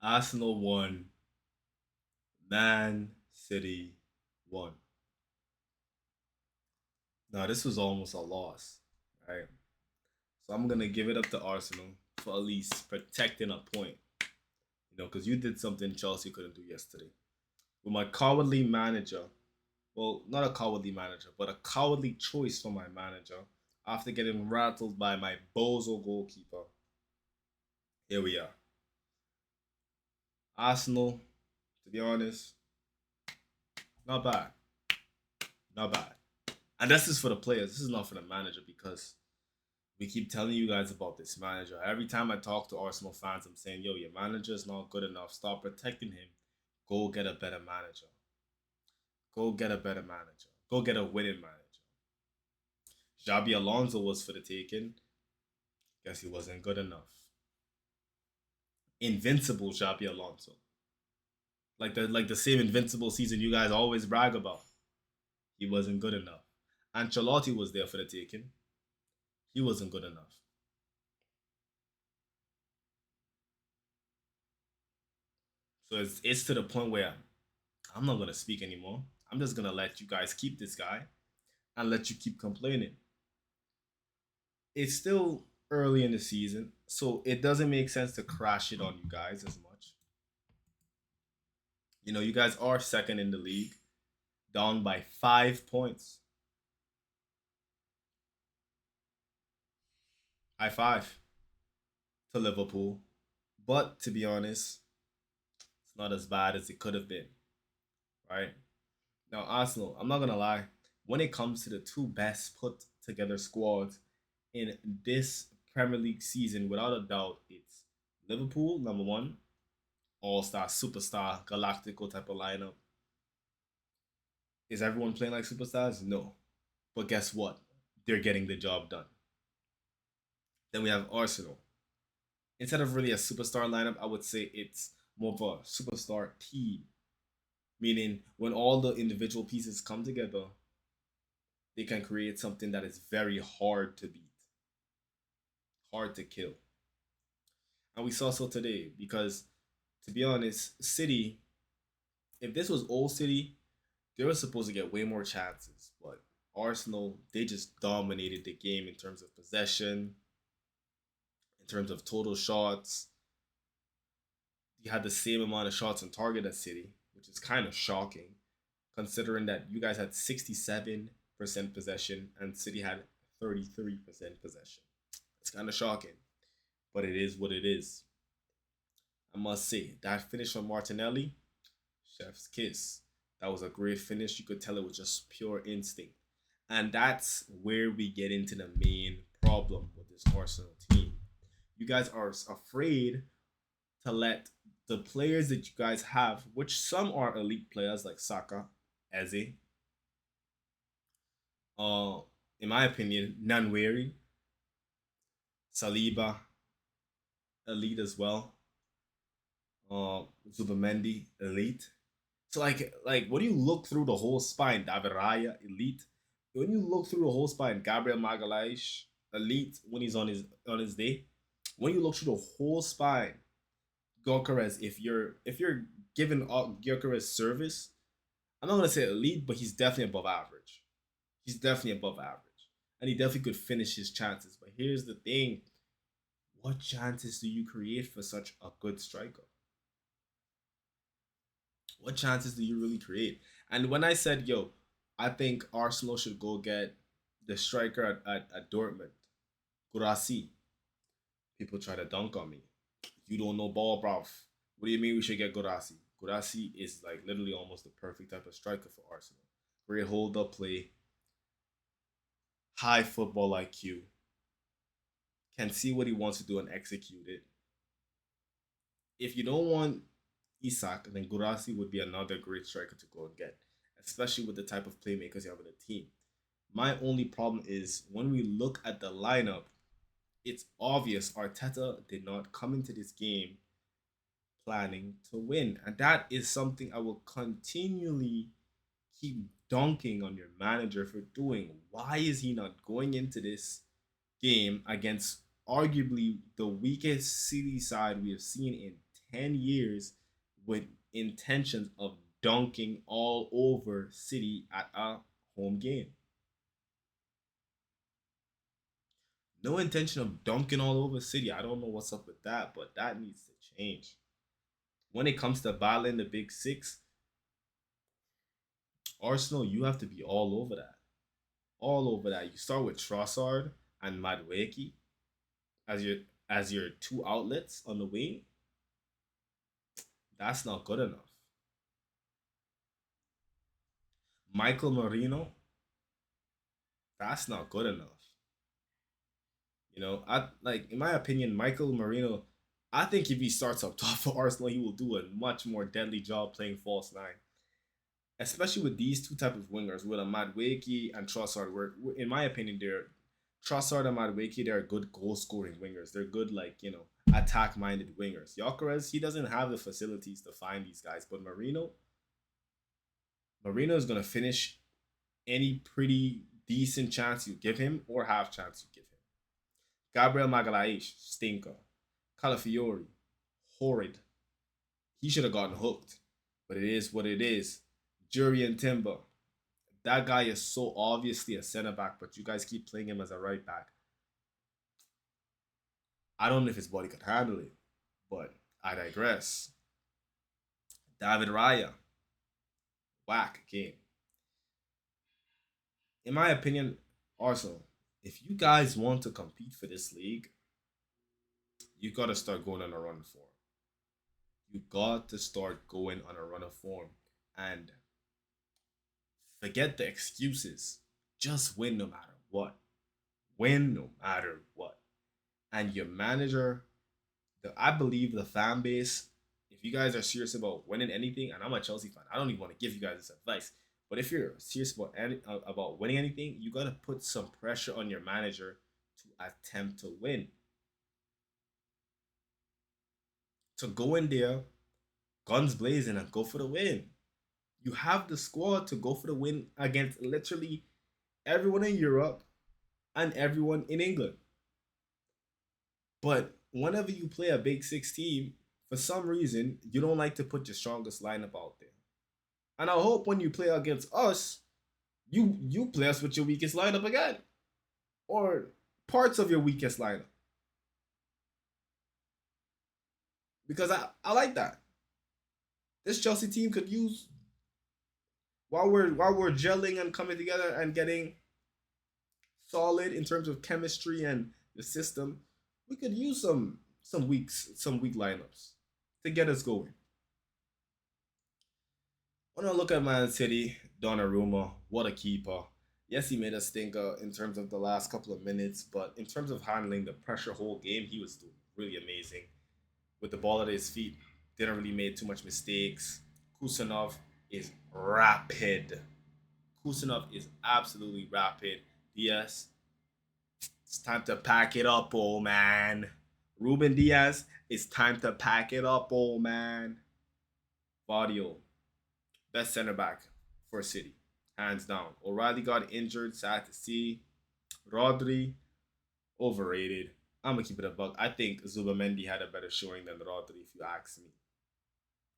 Arsenal won. Man City won. Now this was almost a loss, right? So I'm gonna give it up to Arsenal for at least protecting a point. Because you did something Chelsea couldn't do yesterday. With my cowardly manager, well, not a cowardly manager, but a cowardly choice for my manager after getting rattled by my bozo goalkeeper. Here we are. Arsenal, to be honest, not bad. Not bad. And this is for the players. This is not for the manager because we keep telling you guys about this manager. Every time I talk to Arsenal fans, I'm saying, yo, your manager is not good enough. Stop protecting him. Go get a better manager. Go get a better manager. Go get a winning manager. Xabi Alonso was for the taking. Guess he wasn't good enough. Invincible Xabi Alonso. Like the same invincible season you guys always brag about. He wasn't good enough. Ancelotti was there for the taking. He wasn't good enough. So it's to the point where I'm not gonna speak anymore. I'm just gonna let you guys keep this guy and let you keep complaining. It's still early in the season, so it doesn't make sense to crash it on you guys as much. You guys are second in the league, down by 5 points. High five to Liverpool. But to be honest, it's not as bad as it could have been, right? Now, Arsenal, I'm not gonna lie, when it comes to the two best put together squads in this Premier League season, without a doubt, it's Liverpool, number one, all star, superstar, galactical type of lineup. Is everyone playing like superstars? No. But guess what? They're getting the job done. Then we have Arsenal. Instead of really a superstar lineup, I would say it's more of a superstar team. Meaning, when all the individual pieces come together, they can create something that is very hard to beat, hard to kill. And we saw so today because, to be honest, City, if this was old City, they were supposed to get way more chances. But Arsenal, they just dominated the game in terms of possession, in terms of total shots. You had the same amount of shots on target as City, which is kind of shocking, considering that you guys had 67% possession and City had 33% possession. It's kind of shocking, but it is what it is. I must say, that finish from Martinelli, chef's kiss. That was a great finish. You could tell it was just pure instinct. And that's where we get into the main problem with this Arsenal team. You guys are afraid to let the players that you guys have, which some are elite players like Saka, Eze, uh, in my opinion, Nanweri, Saliba, elite as well. Zubamendi, elite. So like when you look through the whole spine, David Raya, elite. When you look through the whole spine, Gabriel Magalhaes, elite when he's on his day. When you look through the whole spine, Gyökeres, if you're giving Gyökeres service, I'm not gonna say elite, but he's definitely above average. He's definitely above average, and he definitely could finish his chances. But here's the thing: what chances do you create for such a good striker? What chances do you really create? And when I said, yo, I think Arsenal should go get the striker at Dortmund, Gurasi, people try to dunk on me. You don't know ball, bruv. What do you mean we should get Gurasi? Gurasi is like literally almost the perfect type of striker for Arsenal. Great hold up play, high football IQ, can see what he wants to do and execute it. If you don't want Isak, then Gurasi would be another great striker to go and get, especially with the type of playmakers you have in the team. My only problem is when we look at the lineup, it's obvious Arteta did not come into this game planning to win. And that is something I will continually keep dunking on your manager for doing. Why is he not going into this game against arguably the weakest City side we have seen in 10 years with intentions of dunking all over City at a home game. No intention of dunking all over City. I don't know what's up with that, but that needs to change. When it comes to battling the big six, Arsenal, you have to be all over that. All over that. You start with Trossard and Madueke as your as your two outlets on the wing. That's not good enough. Michael Marino, that's not good enough. I like in my opinion, Michael Marino. I think if he starts up top for Arsenal, he will do a much more deadly job playing false nine, especially with these two type of wingers, with a Madueke and Trossard. Where, in my opinion, they're Trossard and Madueke. They're good goal scoring wingers. They're good attack minded wingers. Gyökeres, he doesn't have the facilities to find these guys, but Marino is gonna finish any pretty decent chance you give him or half chance you give him. Gabriel Magalhaes, stinker. Calafiori, horrid. He should have gotten hooked, but it is what it is. Jurien Timber, that guy is so obviously a center back, but you guys keep playing him as a right back. I don't know if his body could handle it, but I digress. David Raya, whack game. In my opinion, Arsenal, if you guys want to compete for this league, you got to start going on a run of form. You got to start going on a run of form and forget the excuses. Just win no matter what. Win no matter what. And your manager, I believe the fan base, if you guys are serious about winning anything, and I'm a Chelsea fan, I don't even want to give you guys this advice. But if you're serious about winning anything, you gotta put some pressure on your manager to attempt to win. To go in there, guns blazing, and go for the win. You have the squad to go for the win against literally everyone in Europe and everyone in England. But whenever you play a big six team, for some reason, you don't like to put your strongest lineup out there. And I hope when you play against us, you play us with your weakest lineup again. Or parts of your weakest lineup. Because I like that. This Chelsea team could use while we're gelling and coming together and getting solid in terms of chemistry and the system, we could use some weak lineups to get us going. When I look at Man City, Donnarumma, what a keeper. Yes, he made a stinker in terms of the last couple of minutes, but in terms of handling the pressure whole game, he was doing really amazing. With the ball at his feet, didn't really make too much mistakes. Kusanov is rapid. Kusanov is absolutely rapid. Diaz, it's time to pack it up, old man. Ruben Diaz, it's time to pack it up, old man. Vadio, best center back for City, hands down. O'Reilly got injured, sad to see. Rodri, overrated. I'm gonna keep it a buck. I think Zubamendi had a better showing than Rodri, if you ask me.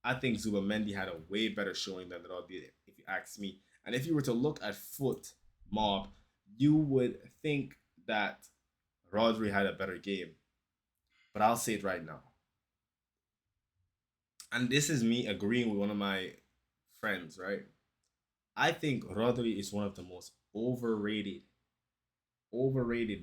I think Zubamendi had a way better showing than Rodri, if you ask me. And if you were to look at foot mob, you would think that Rodri had a better game. But I'll say it right now. And this is me agreeing with one of my friends, right? I think Rodri is one of the most overrated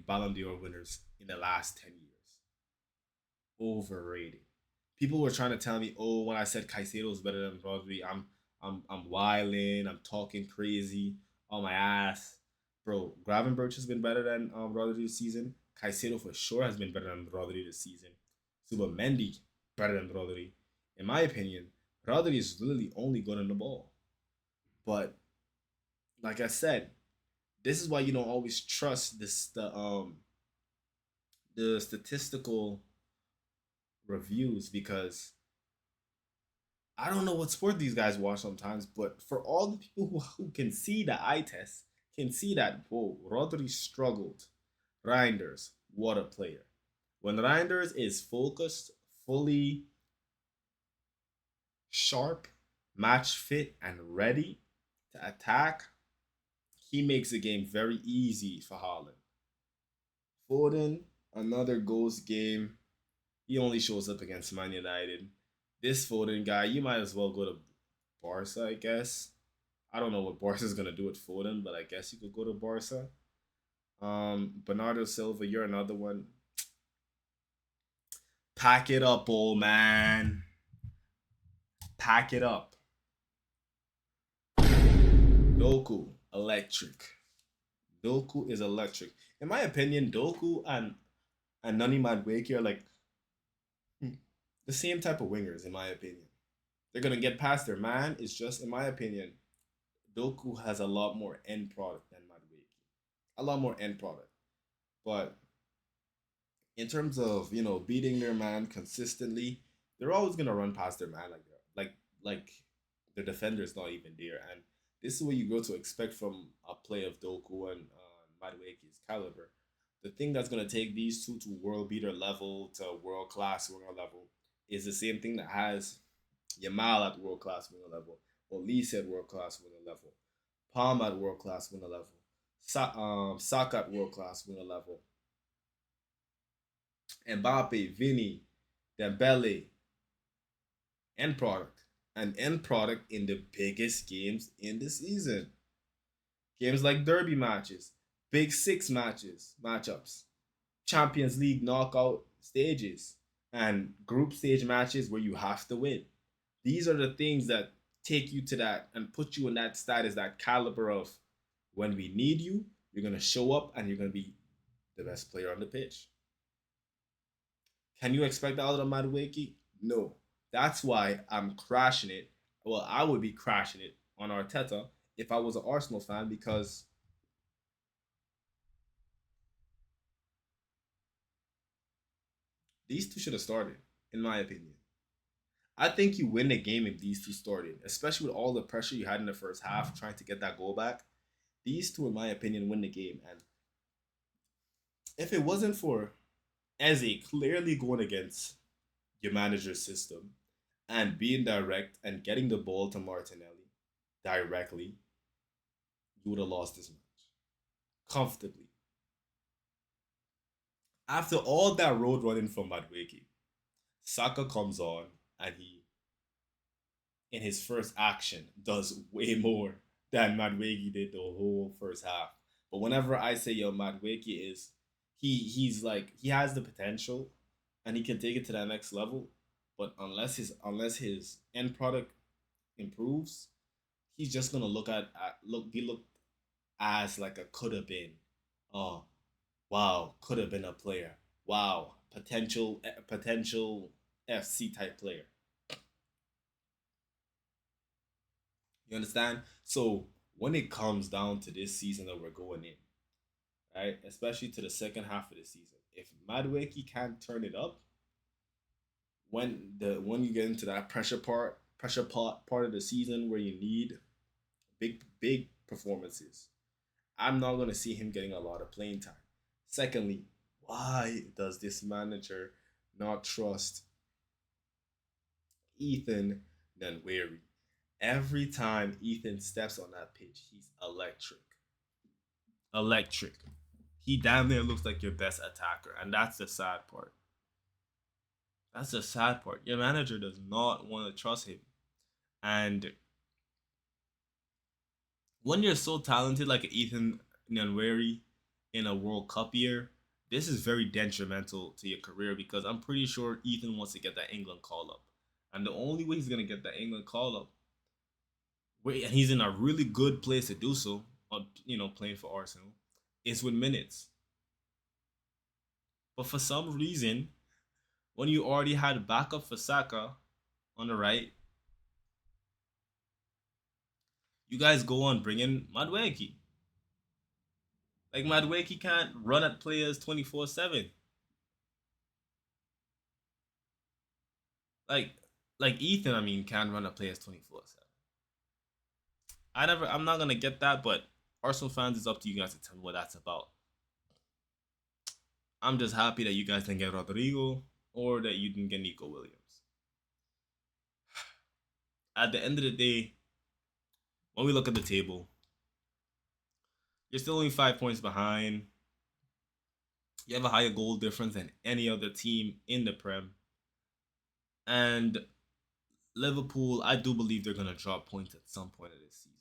Ballon d'Or winners in the last 10 years. Overrated. People were trying to tell me, oh, when I said Caicedo is better than Rodri, I'm wilding, I'm talking crazy on my ass. Bro, Gravenberch has been better than Rodri this season. Caicedo for sure has been better than Rodri this season. Subamendi better than Rodri. In my opinion, Rodri is literally only good on the ball. But like I said, this is why you don't always trust the statistical reviews, because I don't know what sport these guys watch sometimes, but for all the people who can see the eye test, can see that, whoa, Rodri struggled. Reinders, what a player. When Reinders is focused, fully sharp, match fit, and ready to attack, he makes the game very easy for Haaland. Foden, another ghost game. He only shows up against Man United. This Foden guy, you might as well go to Barca, I guess. I don't know what Barca's gonna do with Foden, but I guess you could go to Barca. Bernardo Silva, you're another one. Pack it up, old man. Pack it up. Doku, electric. Doku is electric. In my opinion, Doku and Nani Madueke are like the same type of wingers, in my opinion. They're gonna get past their man. It's just, in my opinion, Doku has a lot more end product than Madueke. A lot more end product. But in terms of beating their man consistently, they're always gonna run past their man like the defender's not even there, and this is what you go to expect from a play of Doku and Madueke's caliber. The thing that's gonna take these two to world beater level to world class winger level is the same thing that has Yamal at world class winger level, Olise at world class winger level, Palm at world class winger level, Saka at world class winger level, Mbappe, Vinny, Dembele, end product. An end product in the biggest games in the season. Games like derby matches, big six matchups, Champions League knockout stages, and group stage matches where you have to win. These are the things that take you to that and put you in that status, that caliber of when we need you, you're going to show up and you're going to be the best player on the pitch. Can you expect that out of Madueke? No. That's why I'm crashing it. Well, I would be crashing it on Arteta if I was an Arsenal fan, because these two should have started, in my opinion. I think you win the game if these two started, especially with all the pressure you had in the first half trying to get that goal back. These two, in my opinion, win the game. And if it wasn't for Eze clearly going against your manager's system and being direct and getting the ball to Martinelli directly, you would have lost this match comfortably. After all that road running from Madueke, Saka comes on and he, in his first action, does way more than Madueke did the whole first half. But whenever I say yo, Madueke is he's like he has the potential and he can take it to that next level. But unless his end product improves, he's just gonna be looked as like a could have been. Oh, wow, could have been a player. Wow, potential FC type player. You understand? So when it comes down to this season that we're going in, right, especially to the second half of the season, if Madueke can't turn it up, when you get into that pressure part of the season where you need big performances, I'm not gonna see him getting a lot of playing time. Secondly, why does this manager not trust Ethan Nwaneri? Every time Ethan steps on that pitch, he's electric. Electric. He damn near looks like your best attacker, and that's the sad part. That's the sad part. Your manager does not want to trust him. And when you're so talented like Ethan Nwaneri in a World Cup year, this is very detrimental to your career, because I'm pretty sure Ethan wants to get that England call up. And the only way he's going to get that England call up, and he's in a really good place to do so, playing for Arsenal, is with minutes. But for some reason, when you already had backup for Saka on the right, you guys go on bringing Madueke. Like Madueke can't run at players 24/7. Like like Ethan, I mean, can run at players 24/7. I'm not gonna get that, but Arsenal fans, it's up to you guys to tell me what that's about. I'm just happy that you guys didn't get Rodrigo or that you didn't get Nico Williams. at the end of the day, when we look at the table, you're still only 5 points behind. You have a higher goal difference than any other team in the Prem. And Liverpool, I do believe they're going to drop points at some point of this season.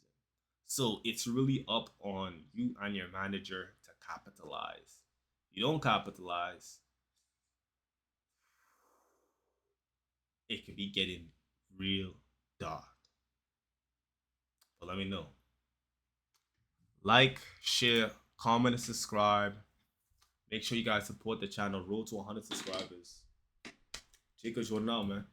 So it's really up on you and your manager to capitalize. If you don't capitalize, it could be getting real dark. But let me know. Like, share, comment, and subscribe. Make sure you guys support the channel. Road to 100 subscribers. Chico Jornal, man.